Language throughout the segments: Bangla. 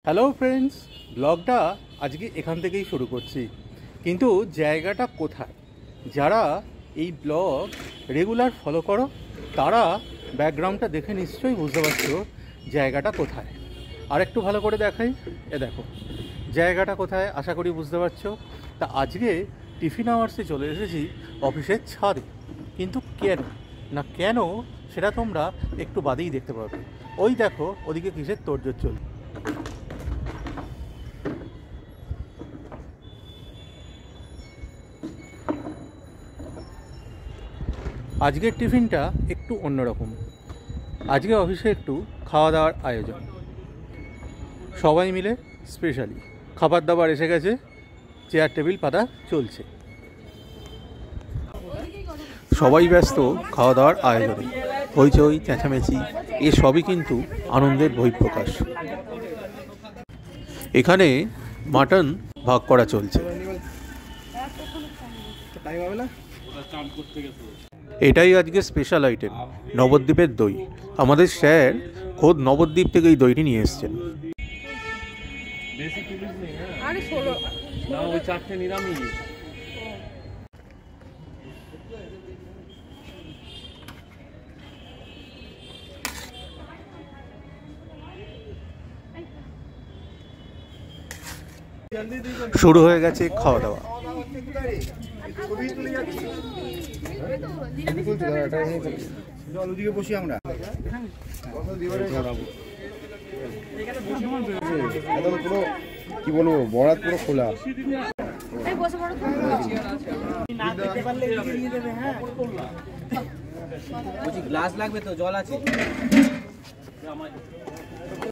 হ্যালো ফ্রেন্ডস, ব্লগটা আজকে এখান থেকেই শুরু করছি। কিন্তু জায়গাটা কোথায়? যারা এই ব্লগ রেগুলার ফলো করো তারা ব্যাকগ্রাউন্ডটা দেখে নিশ্চয়ই বুঝতে পারছো জায়গাটা কোথায়। আর একটু ভালো করে দেখাই, দেখো জায়গাটা কোথায়, আশা করি বুঝতে পারছো। তা আজকে টিফিন আওয়ার্সে চলে এসেছি অফিসের ছাদে। কিন্তু কেন সেটা তোমরা একটু বাদেই দেখতে পাবে। ওই দেখো ওদিকে কিসের তোড়জোড় চলছে। আজকের টিফিনটা একটু অন্যরকম। আজকে অফিসে একটু খাওয়া দাওয়ার আয়োজন, সবাই মিলে স্পেশালি খাবার দাবার এসে গেছে, চেয়ার টেবিল পাতা চলছে, সবাই ব্যস্ত খাওয়া দাওয়ার আয়োজনে। হইচই চেঁচামেচি সবই কিন্তু আনন্দের বহিঃপ্রকাশ। এখানে মাটন ভাগ করা চলছে। এটাই আজকে স্পেশাল আইটেম, নবদ্বীপের দই। আমাদের স্যার খোদ নবদ্বীপ থেকে এই দইটি নিয়ে এসছেন। শুরু হয়ে গেছে খাওয়া দাওয়া। বসি আমরা একদম পুরো কি বলবো, বরাত পুরো খোলা। গ্লাস লাগবে তো, জল আছে।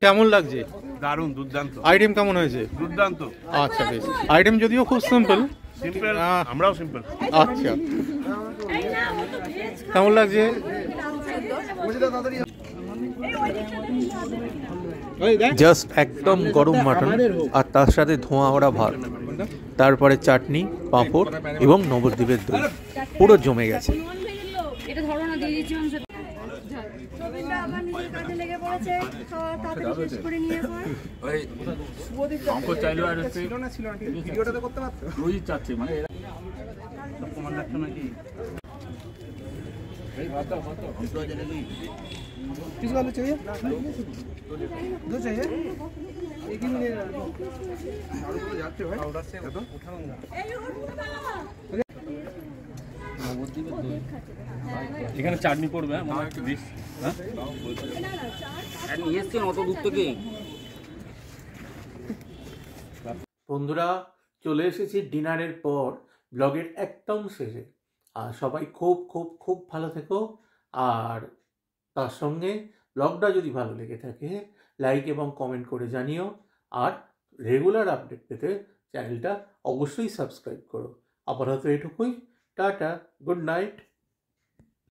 কেমন লাগছে? দারুণ, দুর্দান্ত। আইটেম কেমন হয়েছে? দুর্দান্ত। আচ্ছা বেশ, আইটেম যদিও খুব সিম্পল। সিম্পল, আমরাও সিম্পল। আচ্ছা, কেমন লাগছে? জাস্ট একদম গরম মাটন, আর তার সাথে ধোঁয়া ওড়া ভাত, তারপরে চাটনি, পাঁপড় এবং নবদ্বীপের দই, পুরো জমে গেছে। किस वाले चाहिए? दो चाहिए? एक ही मिलेगा। जाते हो ऑर्डर से तो उठाऊंगा। এখানে চাটনি পড়বে, আমার একটু দিস। হ্যাঁ, নিয়ে এসছেন অত দূর থেকে। বন্ধুরা, চলে এসেছি ডিনারের পর ব্লগের একদম শেষে। আর সবাই খুব খুব খুব ভালো থেকো। আর তার সঙ্গে ব্লগটা যদি ভালো লেগে থাকে লাইক এবং কমেন্ট করে জানিও। আর রেগুলার আপডেট পেতে চ্যানেলটা অবশ্যই সাবস্ক্রাইব করো। আপাতত এটুকুই। Tata, good night.